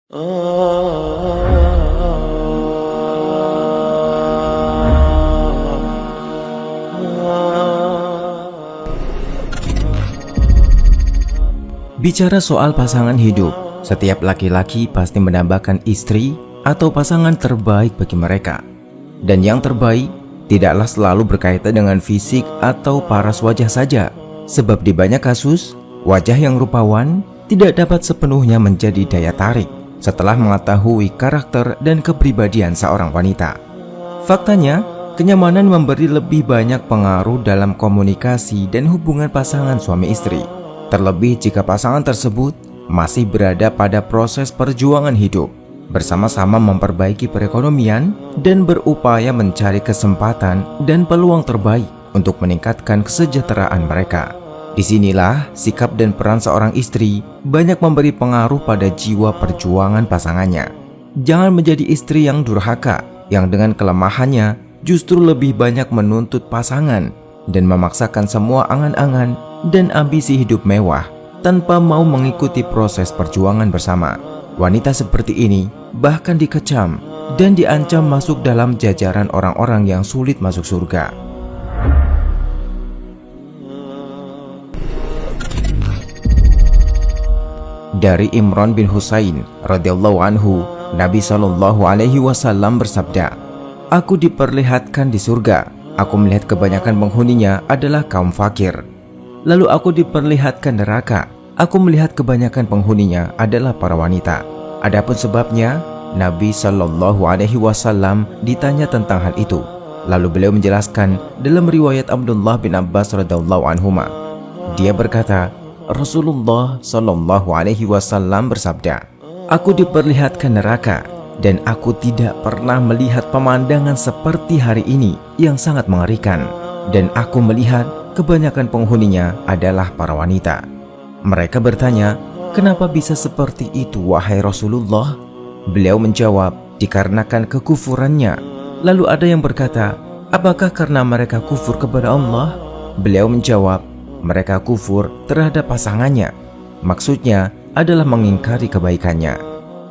Bicara soal pasangan hidup, setiap laki-laki pasti mendambakan istri atau pasangan terbaik bagi mereka. Dan yang terbaik tidaklah selalu berkaitan dengan fisik atau paras wajah saja. Sebab di banyak kasus, wajah yang rupawan tidak dapat sepenuhnya menjadi daya tarik setelah mengetahui karakter dan kepribadian seorang wanita. Faktanya, kenyamanan memberi lebih banyak pengaruh dalam komunikasi dan hubungan pasangan suami istri. Terlebih jika pasangan tersebut masih berada pada proses perjuangan hidup, bersama-sama memperbaiki perekonomian dan berupaya mencari kesempatan dan peluang terbaik untuk meningkatkan kesejahteraan mereka. Disinilah sikap dan peran seorang istri banyak memberi pengaruh pada jiwa perjuangan pasangannya. Jangan menjadi istri yang durhaka, yang dengan kelemahannya justru lebih banyak menuntut pasangan dan memaksakan semua angan-angan dan ambisi hidup mewah tanpa mau mengikuti proses perjuangan bersama. Wanita seperti ini bahkan dikecam dan diancam masuk dalam jajaran orang-orang yang sulit masuk surga. Dari Imran bin Husain radhiyallahu anhu, Nabi Shallallahu alaihi wasallam bersabda, "Aku diperlihatkan di surga. Aku melihat kebanyakan penghuninya adalah kaum fakir. Lalu aku diperlihatkan neraka. Aku melihat kebanyakan penghuninya adalah para wanita." Adapun sebabnya, Nabi Shallallahu alaihi wasallam ditanya tentang hal itu. Lalu beliau menjelaskan dalam riwayat Abdullah bin Abbas radhiyallahu anhuma. Dia berkata, Rasulullah Shallallahu alaihi wasallam bersabda, "Aku diperlihatkan neraka dan aku tidak pernah melihat pemandangan seperti hari ini yang sangat mengerikan, dan aku melihat kebanyakan penghuninya adalah para wanita." Mereka bertanya, "Kenapa bisa seperti itu, wahai Rasulullah?" Beliau menjawab, "Dikarenakan kekufurannya." Lalu ada yang berkata, "Apakah karena mereka kufur kepada Allah?" Beliau menjawab, "Mereka kufur terhadap pasangannya." Maksudnya adalah mengingkari kebaikannya.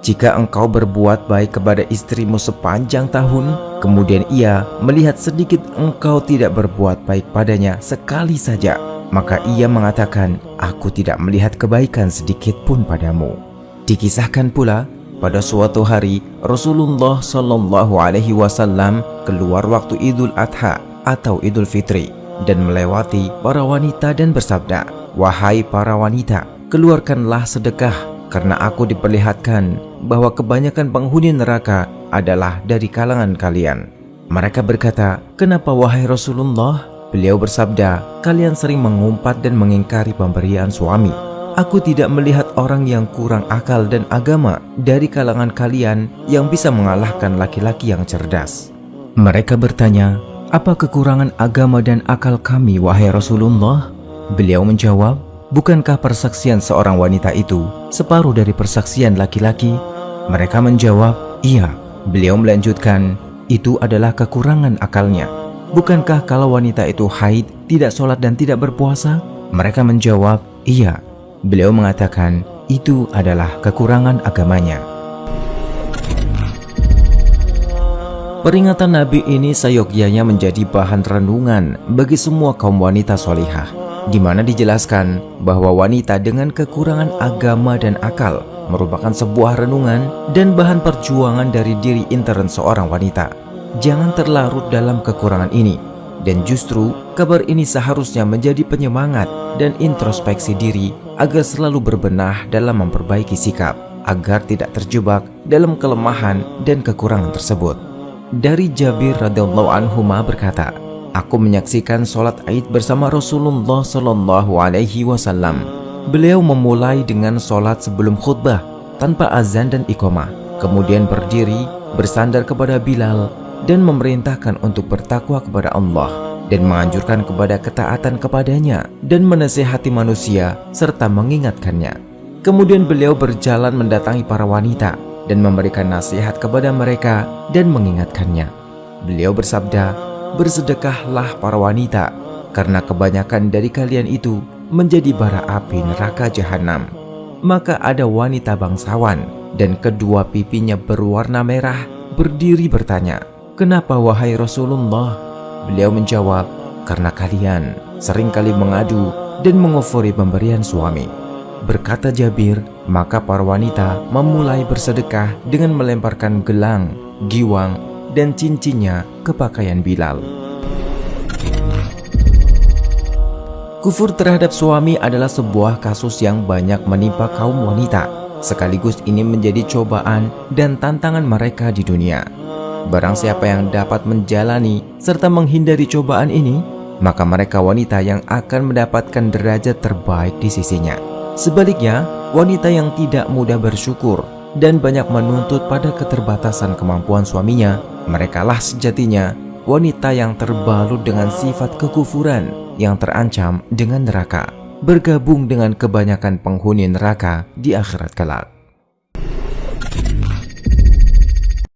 Jika engkau berbuat baik kepada istrimu sepanjang tahun, kemudian ia melihat sedikit engkau tidak berbuat baik padanya sekali saja, maka ia mengatakan, "Aku tidak melihat kebaikan sedikit pun padamu." Dikisahkan pula, pada suatu hari Rasulullah Shallallahu alaihi wasallam keluar waktu Idul Adha atau Idul Fitri dan melewati para wanita dan bersabda, "Wahai para wanita, keluarkanlah sedekah, karena aku diperlihatkan bahwa kebanyakan penghuni neraka adalah dari kalangan kalian." Mereka berkata, "Kenapa wahai Rasulullah?" Beliau bersabda, "Kalian sering mengumpat dan mengingkari pemberian suami. Aku tidak melihat orang yang kurang akal dan agama dari kalangan kalian yang bisa mengalahkan laki-laki yang cerdas." Mereka bertanya, "Apa kekurangan agama dan akal kami, wahai Rasulullah?" Beliau menjawab, "Bukankah persaksian seorang wanita itu separuh dari persaksian laki-laki?" Mereka menjawab, "Iya." Beliau melanjutkan, "Itu adalah kekurangan akalnya. Bukankah kalau wanita itu haid, tidak sholat dan tidak berpuasa?" Mereka menjawab, "Iya." Beliau mengatakan, "Itu adalah kekurangan agamanya." Peringatan Nabi ini seyogyanya menjadi bahan renungan bagi semua kaum wanita solihah, di mana dijelaskan bahwa wanita dengan kekurangan agama dan akal merupakan sebuah renungan dan bahan perjuangan dari diri intern seorang wanita. Jangan terlarut dalam kekurangan ini, dan justru kabar ini seharusnya menjadi penyemangat dan introspeksi diri agar selalu berbenah dalam memperbaiki sikap, agar tidak terjebak dalam kelemahan dan kekurangan tersebut. Dari Jabir radhiyallahu anhu berkata, "Aku menyaksikan sholat Aid bersama Rasulullah Shallallahu alaihi wasallam. Beliau memulai dengan sholat sebelum khutbah tanpa azan dan iqamah, kemudian berdiri bersandar kepada Bilal dan memerintahkan untuk bertakwa kepada Allah dan menganjurkan kepada ketaatan kepadanya dan menasihati manusia serta mengingatkannya. Kemudian beliau berjalan mendatangi para wanita dan memberikan nasihat kepada mereka dan mengingatkannya. Beliau bersabda, "Bersedekahlah para wanita, karena kebanyakan dari kalian itu menjadi bara api neraka jahanam." Maka ada wanita bangsawan dan kedua pipinya berwarna merah, berdiri bertanya, "Kenapa wahai Rasulullah?" Beliau menjawab, "Karena kalian seringkali mengadu dan mengofori pemberian suami." Berkata Jabir, maka para wanita memulai bersedekah dengan melemparkan gelang, giwang, dan cincinnya ke pakaian Bilal. Kufur terhadap suami adalah sebuah kasus yang banyak menimpa kaum wanita. Sekaligus ini menjadi cobaan dan tantangan mereka di dunia. Barang siapa yang dapat menjalani serta menghindari cobaan ini, maka mereka wanita yang akan mendapatkan derajat terbaik di sisinya. Sebaliknya, wanita yang tidak mudah bersyukur dan banyak menuntut pada keterbatasan kemampuan suaminya, merekalah sejatinya wanita yang terbalut dengan sifat kekufuran yang terancam dengan neraka, bergabung dengan kebanyakan penghuni neraka di akhirat kelak.